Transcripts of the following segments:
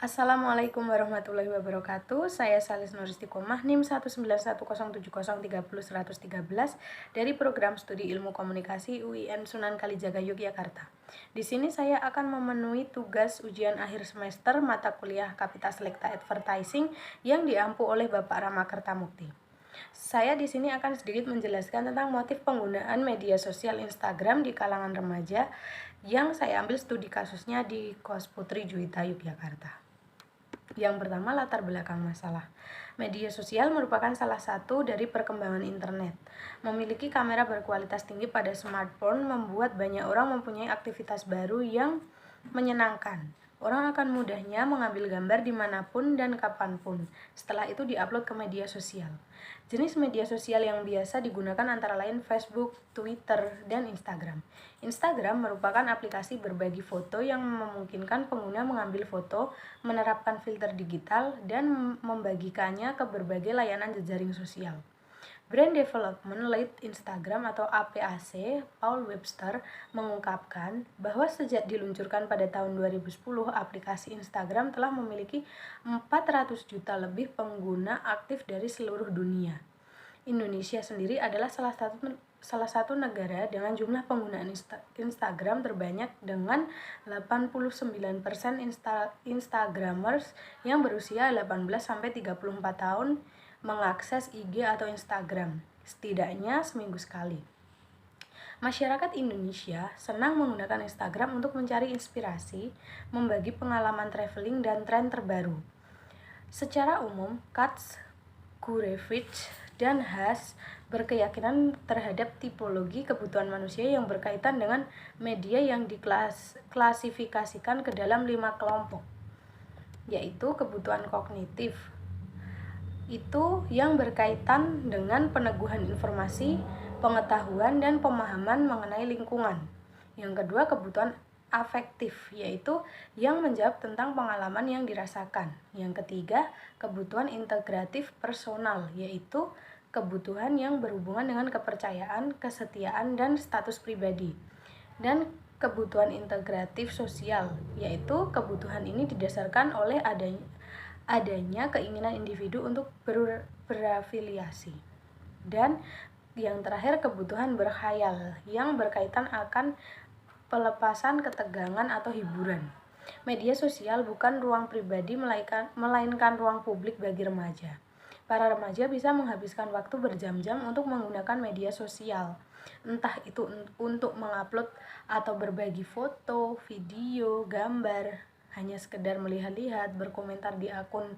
Assalamualaikum warahmatullahi wabarakatuh. Saya Salis Nuristiqomah, NIM 19107030113 dari Program Studi Ilmu Komunikasi UIN Sunan Kalijaga Yogyakarta. Di sini saya akan memenuhi tugas ujian akhir semester mata kuliah Kapita Selekta Advertising yang diampu oleh Bapak Rama Kertamukti. Saya di sini akan sedikit menjelaskan tentang motif penggunaan media sosial Instagram di kalangan remaja yang saya ambil studi kasusnya di Kos Putri Juwita Yogyakarta. Yang pertama, latar belakang masalah. Media sosial merupakan salah satu dari perkembangan internet. Memiliki kamera berkualitas tinggi pada smartphone membuat banyak orang mempunyai aktivitas baru yang menyenangkan. Orang akan mudahnya mengambil gambar dimanapun dan kapanpun. Setelah itu diupload ke media sosial. Jenis media sosial yang biasa digunakan antara lain Facebook, Twitter, dan Instagram. Instagram merupakan aplikasi berbagi foto yang memungkinkan pengguna mengambil foto, menerapkan filter digital, dan membagikannya ke berbagai layanan jejaring sosial. Brand Development Lead Instagram atau APAC, Paul Webster, mengungkapkan bahwa sejak diluncurkan pada tahun 2010, aplikasi Instagram telah memiliki 400 juta lebih pengguna aktif dari seluruh dunia. Indonesia sendiri adalah salah satu negara dengan jumlah penggunaan Instagram terbanyak dengan 89% Instagramers yang berusia 18-34 tahun mengakses IG atau Instagram setidaknya seminggu sekali. Masyarakat Indonesia senang menggunakan Instagram untuk mencari inspirasi, membagi pengalaman traveling dan tren terbaru. Secara umum, Katz, Gurevich, dan Haas berkeyakinan terhadap tipologi kebutuhan manusia yang berkaitan dengan media yang diklasifikasikan ke dalam 5 kelompok, yaitu kebutuhan kognitif, itu yang berkaitan dengan peneguhan informasi, pengetahuan, dan pemahaman mengenai lingkungan. Yang kedua, kebutuhan afektif, yaitu yang menjawab tentang pengalaman yang dirasakan. Yang ketiga, kebutuhan integratif personal, yaitu kebutuhan yang berhubungan dengan kepercayaan, kesetiaan, dan status pribadi. Dan kebutuhan integratif sosial, yaitu kebutuhan ini didasarkan oleh adanya keinginan individu untuk berafiliasi. Dan yang terakhir, kebutuhan berkhayal yang berkaitan akan pelepasan ketegangan atau hiburan. Media sosial bukan ruang pribadi melainkan ruang publik bagi remaja. Para remaja bisa menghabiskan waktu berjam-jam untuk menggunakan media sosial, entah itu untuk mengupload atau berbagi foto, video, gambar, hanya sekedar melihat-lihat, berkomentar di akun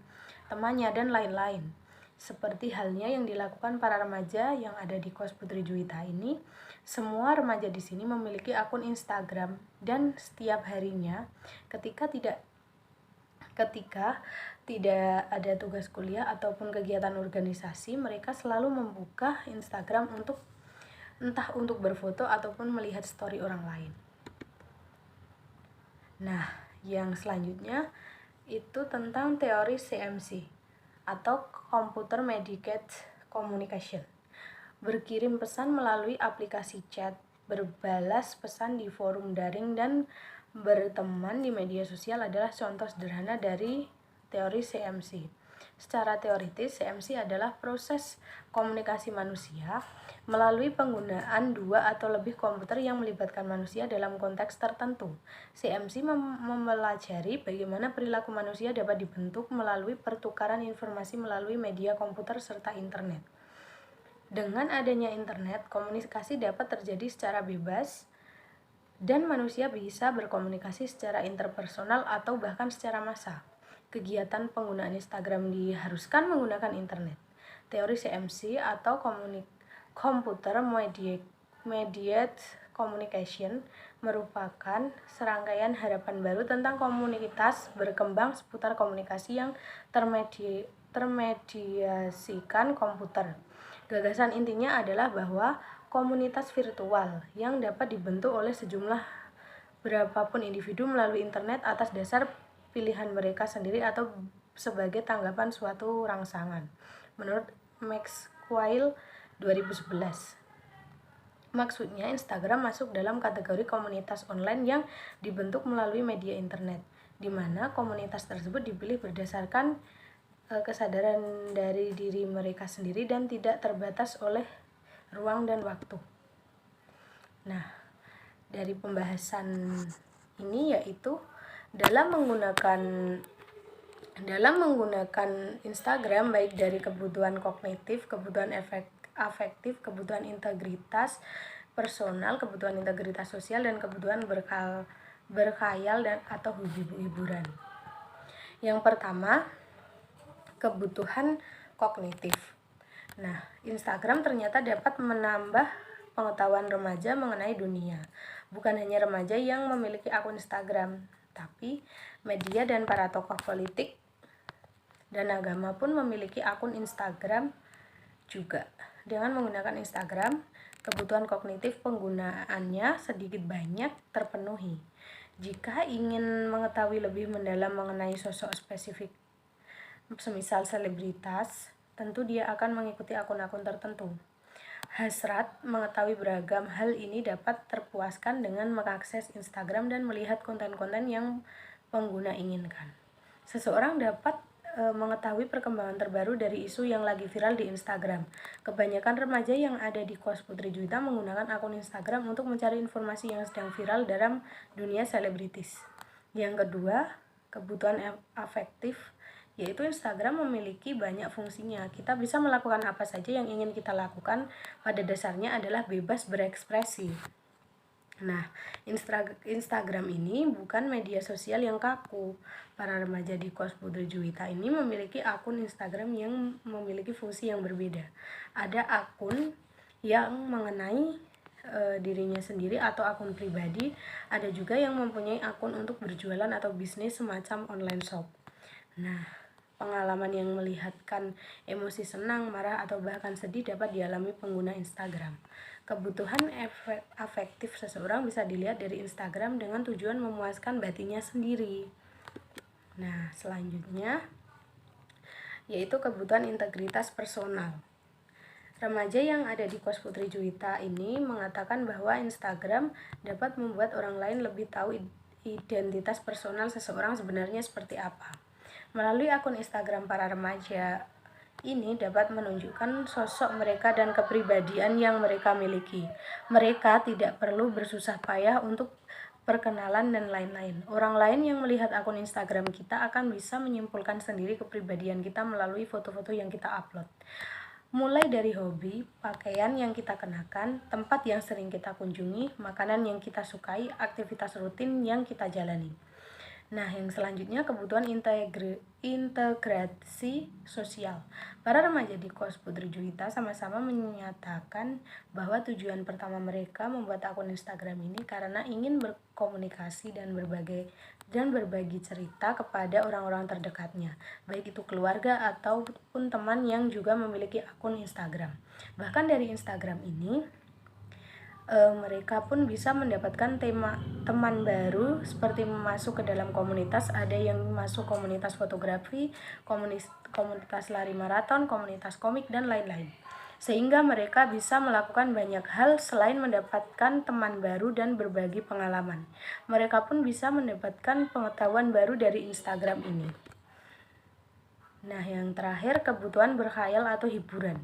temannya, dan lain-lain. Seperti halnya yang dilakukan para remaja yang ada di Kos Putri Juwita ini, semua remaja di sini memiliki akun Instagram dan setiap harinya ketika tidak ada tugas kuliah ataupun kegiatan organisasi, mereka selalu membuka Instagram entah untuk berfoto ataupun melihat story orang lain. Nah, yang selanjutnya itu tentang teori CMC atau Computer Mediated Communication. Berkirim pesan melalui aplikasi chat, berbalas pesan di forum daring, dan berteman di media sosial adalah contoh sederhana dari teori CMC. Secara teoritis, CMC adalah proses komunikasi manusia melalui penggunaan 2 atau lebih komputer yang melibatkan manusia dalam konteks tertentu. CMC mempelajari bagaimana perilaku manusia dapat dibentuk melalui pertukaran informasi melalui media komputer serta internet. Dengan adanya internet, komunikasi dapat terjadi secara bebas dan manusia bisa berkomunikasi secara interpersonal atau bahkan secara massal. Kegiatan penggunaan Instagram diharuskan menggunakan internet. Teori CMC atau Computer Mediated Communication merupakan serangkaian harapan baru tentang komunitas berkembang seputar komunikasi yang termediasikan komputer. Gagasan intinya adalah bahwa komunitas virtual yang dapat dibentuk oleh sejumlah berapapun individu melalui internet atas dasar pilihan mereka sendiri atau sebagai tanggapan suatu rangsangan. Menurut Maxwell 2011. Maksudnya, Instagram masuk dalam kategori komunitas online yang dibentuk melalui media internet. di mana komunitas tersebut dipilih berdasarkan kesadaran dari diri mereka sendiri dan tidak terbatas oleh ruang dan waktu. Nah, dari pembahasan ini yaitu dalam menggunakan Instagram, baik dari kebutuhan kognitif, kebutuhan afektif, kebutuhan integritas personal, kebutuhan integritas sosial, dan kebutuhan berkhayal dan atau hiburan. Yang pertama, kebutuhan kognitif. Nah, Instagram ternyata dapat menambah pengetahuan remaja mengenai dunia. Bukan hanya remaja yang memiliki akun Instagram, tapi media dan para tokoh politik dan agama pun memiliki akun Instagram juga. Dengan menggunakan Instagram, kebutuhan kognitif penggunaannya sedikit banyak terpenuhi. Jika ingin mengetahui lebih mendalam mengenai sosok spesifik, semisal selebritas, tentu dia akan mengikuti akun-akun tertentu. Hasrat mengetahui beragam hal ini dapat terpuaskan dengan mengakses Instagram dan melihat konten-konten yang pengguna inginkan. Seseorang dapat mengetahui perkembangan terbaru dari isu yang lagi viral di Instagram. Kebanyakan remaja yang ada di Kos Putri Juwita menggunakan akun Instagram untuk mencari informasi yang sedang viral dalam dunia selebritis. Yang kedua, kebutuhan afektif, yaitu Instagram memiliki banyak fungsinya. Kita bisa melakukan apa saja yang ingin kita lakukan, pada dasarnya adalah bebas berekspresi. Nah, Instagram ini bukan media sosial yang kaku. Para remaja di Kos Putri Juwita ini memiliki akun Instagram yang memiliki fungsi yang berbeda. Ada akun yang mengenai dirinya sendiri atau akun pribadi, ada juga yang mempunyai akun untuk berjualan atau bisnis semacam online shop. Nah, pengalaman yang melihatkan emosi senang, marah, atau bahkan sedih dapat dialami pengguna Instagram. Kebutuhan afektif seseorang bisa dilihat dari Instagram dengan tujuan memuaskan batinnya sendiri. Nah, selanjutnya yaitu kebutuhan integritas personal. Remaja yang ada di Kos Putri Juwita ini mengatakan bahwa Instagram dapat membuat orang lain lebih tahu identitas personal seseorang sebenarnya seperti apa. Melalui akun Instagram para remaja ini dapat menunjukkan sosok mereka dan kepribadian yang mereka miliki. Mereka tidak perlu bersusah payah untuk perkenalan dan lain-lain. Orang lain yang melihat akun Instagram kita akan bisa menyimpulkan sendiri kepribadian kita melalui foto-foto yang kita upload. Mulai dari hobi, pakaian yang kita kenakan, tempat yang sering kita kunjungi, makanan yang kita sukai, aktivitas rutin yang kita jalani. Nah, yang selanjutnya kebutuhan integrasi sosial. Para remaja di Kos Putri Juwita sama-sama menyatakan bahwa tujuan pertama mereka membuat akun Instagram ini karena ingin berkomunikasi dan berbagi cerita kepada orang-orang terdekatnya, baik itu keluarga ataupun teman yang juga memiliki akun Instagram. Bahkan dari Instagram ini mereka pun bisa mendapatkan teman baru seperti masuk ke dalam komunitas. Ada yang masuk komunitas fotografi, komunitas lari maraton, komunitas komik, dan lain-lain. Sehingga mereka bisa melakukan banyak hal selain mendapatkan teman baru dan berbagi pengalaman. Mereka pun bisa mendapatkan pengetahuan baru dari Instagram ini. Nah, yang terakhir kebutuhan berkhayal atau hiburan.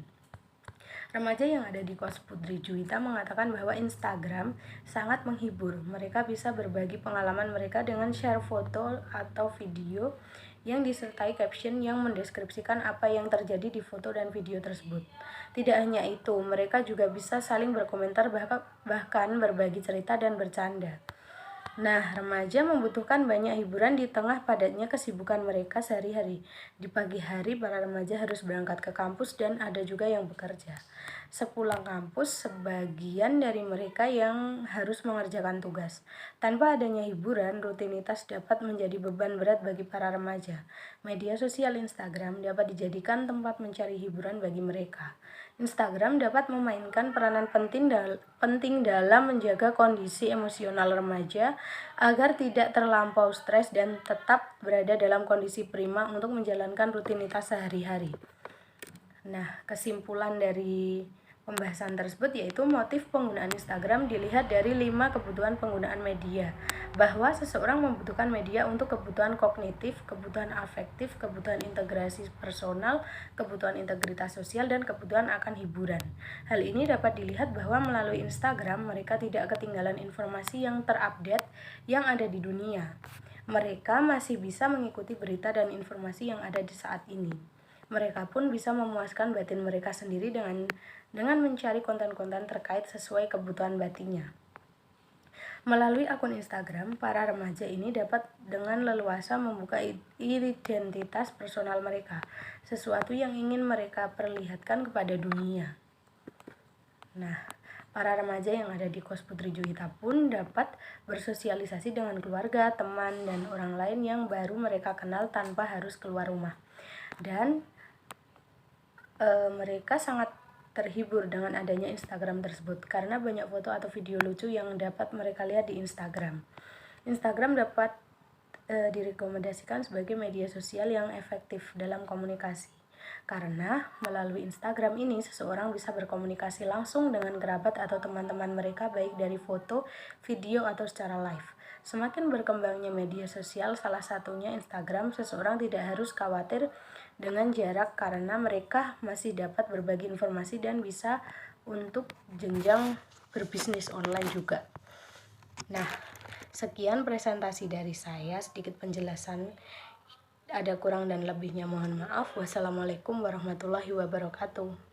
Remaja yang ada di Kos Putri Juwita mengatakan bahwa Instagram sangat menghibur. Mereka bisa berbagi pengalaman mereka dengan share foto atau video yang disertai caption yang mendeskripsikan apa yang terjadi di foto dan video tersebut. Tidak hanya itu, mereka juga bisa saling berkomentar bahkan berbagi cerita dan bercanda. Nah, remaja membutuhkan banyak hiburan di tengah padatnya kesibukan mereka sehari-hari. Di pagi hari, para remaja harus berangkat ke kampus dan ada juga yang bekerja. Sepulang kampus, sebagian dari mereka yang harus mengerjakan tugas. Tanpa adanya hiburan, rutinitas dapat menjadi beban berat bagi para remaja. Media sosial Instagram dapat dijadikan tempat mencari hiburan bagi mereka. Instagram dapat memainkan peranan penting dalam menjaga kondisi emosional remaja agar tidak terlampau stres dan tetap berada dalam kondisi prima untuk menjalankan rutinitas sehari-hari. Nah, kesimpulan dari pembahasan tersebut, yaitu motif penggunaan Instagram dilihat dari 5 kebutuhan penggunaan media, bahwa seseorang membutuhkan media untuk kebutuhan kognitif, kebutuhan afektif, kebutuhan integrasi personal, kebutuhan integritas sosial, dan kebutuhan akan hiburan. Hal ini dapat dilihat bahwa melalui Instagram mereka tidak ketinggalan informasi yang terupdate yang ada di dunia. Mereka masih bisa mengikuti berita dan informasi yang ada di saat ini. Mereka pun bisa memuaskan batin mereka sendiri dengan mencari konten-konten terkait sesuai kebutuhan batinnya. Melalui akun Instagram, para remaja ini dapat dengan leluasa membuka identitas personal mereka, sesuatu yang ingin mereka perlihatkan kepada dunia. Nah, para remaja yang ada di kos Putri Juwita pun dapat bersosialisasi dengan keluarga, teman, dan orang lain yang baru mereka kenal tanpa harus keluar rumah. Dan mereka sangat terhibur dengan adanya Instagram tersebut karena banyak foto atau video lucu yang dapat mereka lihat di Instagram. Instagram dapat direkomendasikan sebagai media sosial yang efektif dalam komunikasi. Karena melalui Instagram ini seseorang bisa berkomunikasi langsung dengan kerabat atau teman-teman mereka baik dari foto, video, atau secara live. Semakin berkembangnya media sosial, salah satunya Instagram, seseorang tidak harus khawatir dengan jarak karena mereka masih dapat berbagi informasi dan bisa untuk jenjang berbisnis online juga. Nah, sekian presentasi dari saya, sedikit penjelasan. Ada kurang dan lebihnya mohon maaf. Wassalamualaikum warahmatullahi wabarakatuh.